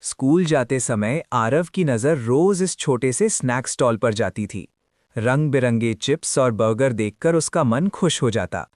School जाते समय आरव की नज़र रोज इस छोटे से स्नैक स्टॉल पर जाती थी। रंग बिरंगे चिप्स और बर्गर देखकर उसका मन खुश हो जाता।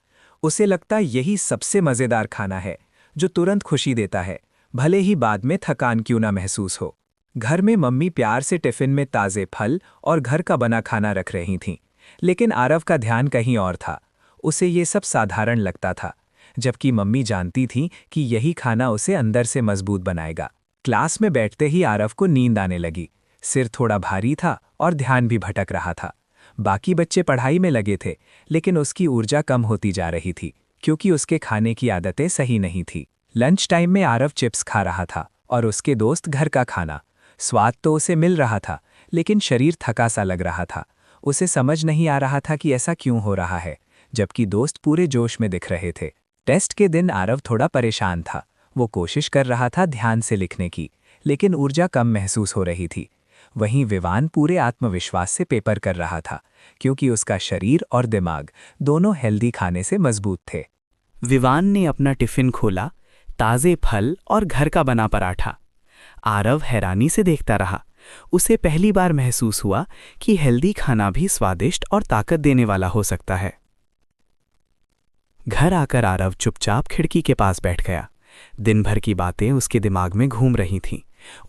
उसे लगता यही सबसे मज़ेदार खाना है जो तुरंत खुशी देता है, भले ही बाद में थकान क्यों ना महसूस हो। घर में मम्मी प्यार से टिफ़िन में ताज़े फल और घर का बना खाना रख रही थीं, लेकिन आरव का ध्यान कहीं और था। उसे ये सब साधारण लगता था, जबकि मम्मी जानती थीं कि यही खाना उसे अंदर से मजबूत बनाएगा। क्लास में बैठते ही आरव को नींद आने लगी। सिर थोड़ा भारी था और ध्यान भी भटक रहा था। बाकी बच्चे पढ़ाई में लगे थे, लेकिन उसकी ऊर्जा कम होती जा रही थी, क्योंकि उसके खाने की आदतें सही नहीं थी। लंच टाइम में आरव चिप्स खा रहा था और उसके दोस्त घर का खाना। स्वाद तो उसे मिल रहा था, लेकिन शरीर थका सा लग रहा था। उसे समझ नहीं आ रहा था कि ऐसा क्यों हो रहा है, जबकि दोस्त पूरे जोश में दिख रहे थे। टेस्ट के दिन आरव थोड़ा परेशान था। वो कोशिश कर रहा था ध्यान से लिखने की, लेकिन ऊर्जा कम महसूस हो रही थी। वहीं विवान पूरे आत्मविश्वास से पेपर कर रहा था, क्योंकि उसका शरीर और दिमाग दोनों हेल्दी खाने से मजबूत थे। विवान ने अपना टिफिन खोला, ताज़े फल और घर का बना पराठा। आरव हैरानी से देखता रहा। उसे पहली बार महसूस हुआ कि हेल्दी खाना भी स्वादिष्ट और ताकत देने वाला हो सकता है। घर आकर आरव चुपचाप खिड़की के पास बैठ गया। दिन भर की बातें उसके दिमाग में घूम रही थीं।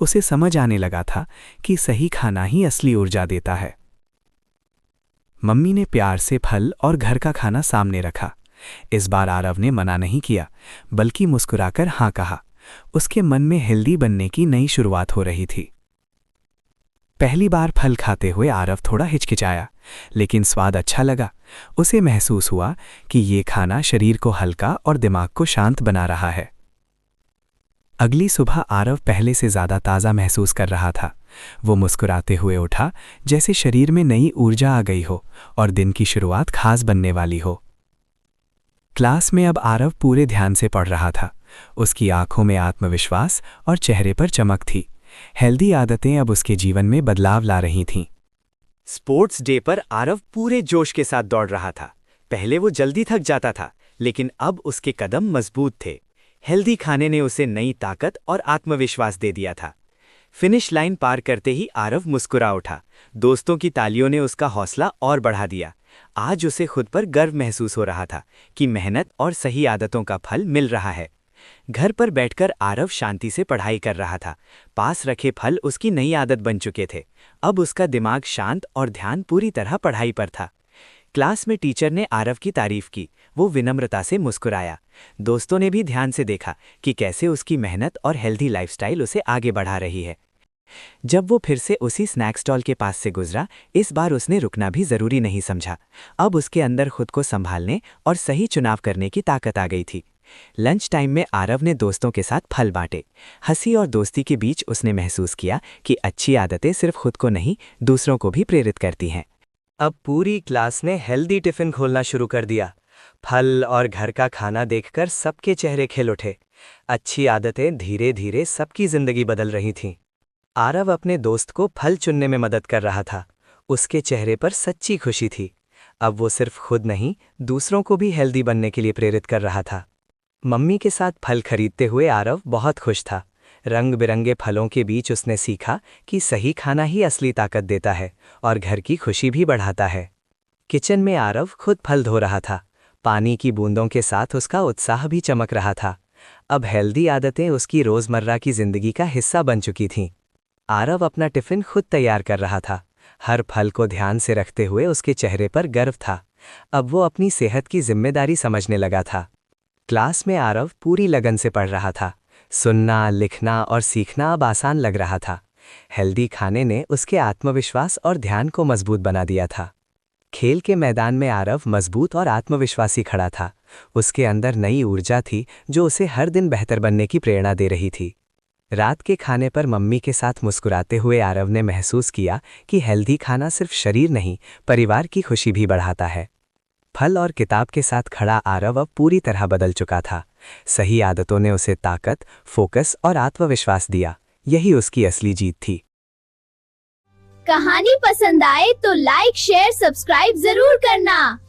उसे समझ आने लगा था कि सही खाना ही असली ऊर्जा देता है। मम्मी ने प्यार से फल और घर का खाना सामने रखा। इस बार आरव ने मना नहीं किया, बल्कि मुस्कुराकर हाँ कहा। उसके मन में हेल्दी बनने की नई शुरुआत हो रही थी। पहली बार फल खाते हुए आरव थोड़ा हिचकिचाया, लेकिन स्वाद अच्छा लगा। उसे महसूस हुआ कि ये खाना शरीर को हल्का और दिमाग को शांत बना रहा है। अगली सुबह आरव पहले से ज़्यादा ताज़ा महसूस कर रहा था। वो मुस्कुराते हुए उठा, जैसे शरीर में नई ऊर्जा आ गई हो और दिन की शुरुआत खास बनने वाली हो। क्लास में अब आरव पूरे ध्यान से पढ़ रहा था। उसकी आंखों में आत्मविश्वास और चेहरे पर चमक थी। हेल्दी आदतें अब उसके जीवन में बदलाव ला रही थीं। स्पोर्ट्स डे पर आरव पूरे जोश के साथ दौड़ रहा था। पहले वो जल्दी थक जाता था, लेकिन अब उसके कदम मजबूत थे। हेल्दी खाने ने उसे नई ताकत और आत्मविश्वास दे दिया था। फिनिश लाइन पार करते ही आरव मुस्कुरा उठा। दोस्तों की तालियों ने उसका हौसला और बढ़ा दिया। आज उसे खुद पर गर्व महसूस हो रहा था कि मेहनत और सही आदतों का फल मिल रहा है। घर पर बैठकर आरव शांति से पढ़ाई कर रहा था। पास रखे फल उसकी नई आदत बन चुके थे। अब उसका दिमाग शांत और ध्यान पूरी तरह पढ़ाई पर था। क्लास में टीचर ने आरव की तारीफ की। वो विनम्रता से मुस्कुराया। दोस्तों ने भी ध्यान से देखा कि कैसे उसकी मेहनत और हेल्दी लाइफस्टाइल उसे आगे बढ़ा रही है। जब वो फिर से उसी स्नैक स्टॉल के पास से गुजरा, इस बार उसने रुकना भी जरूरी नहीं समझा। अब उसके अंदर खुद को संभालने और सही चुनाव करने की ताकत आ गई थी। लंच टाइम में आरव ने दोस्तों के साथ फल बांटे। हंसी और दोस्ती के बीच उसने महसूस किया कि अच्छी आदतें सिर्फ खुद को नहीं, दूसरों को भी प्रेरित करती हैं। अब पूरी क्लास ने हेल्दी टिफिन खोलना शुरू कर दिया। फल और घर का खाना देखकर सबके चेहरे खिल उठे। अच्छी आदतें धीरे धीरे सबकी जिंदगी बदल रही थीं। आरव अपने दोस्त को फल चुनने में मदद कर रहा था। उसके चेहरे पर सच्ची खुशी थी। अब वो सिर्फ खुद नहीं, दूसरों को भी हेल्दी बनने के लिए प्रेरित कर रहा था। मम्मी के साथ फल खरीदते हुए आरव बहुत खुश था। रंग बिरंगे फलों के बीच उसने सीखा कि सही खाना ही असली ताकत देता है और घर की खुशी भी बढ़ाता है। किचन में आरव खुद फल धो रहा था। पानी की बूंदों के साथ उसका उत्साह भी चमक रहा था। अब हेल्दी आदतें उसकी रोज़मर्रा की जिंदगी का हिस्सा बन चुकी थीं। आरव अपना टिफिन खुद तैयार कर रहा था। हर फल को ध्यान से रखते हुए उसके चेहरे पर गर्व था। अब वो अपनी सेहत की जिम्मेदारी समझने लगा था। क्लास में आरव पूरी लगन से पढ़ रहा था। सुनना, लिखना और सीखना अब आसान लग रहा था। हेल्दी खाने ने उसके आत्मविश्वास और ध्यान को मजबूत बना दिया था। खेल के मैदान में आरव मजबूत और आत्मविश्वासी खड़ा था। उसके अंदर नई ऊर्जा थी जो उसे हर दिन बेहतर बनने की प्रेरणा दे रही थी। रात के खाने पर मम्मी के साथ मुस्कुराते हुए आरव ने महसूस किया कि हेल्दी खाना सिर्फ शरीर नहीं, परिवार की खुशी भी बढ़ाता है। फल और किताब के साथ खड़ा आरव अब पूरी तरह बदल चुका था। सही आदतों ने उसे ताकत, फोकस और आत्मविश्वास दिया। यही उसकी असली जीत थी। कहानी पसंद आए तो लाइक, शेयर, सब्सक्राइब जरूर करना।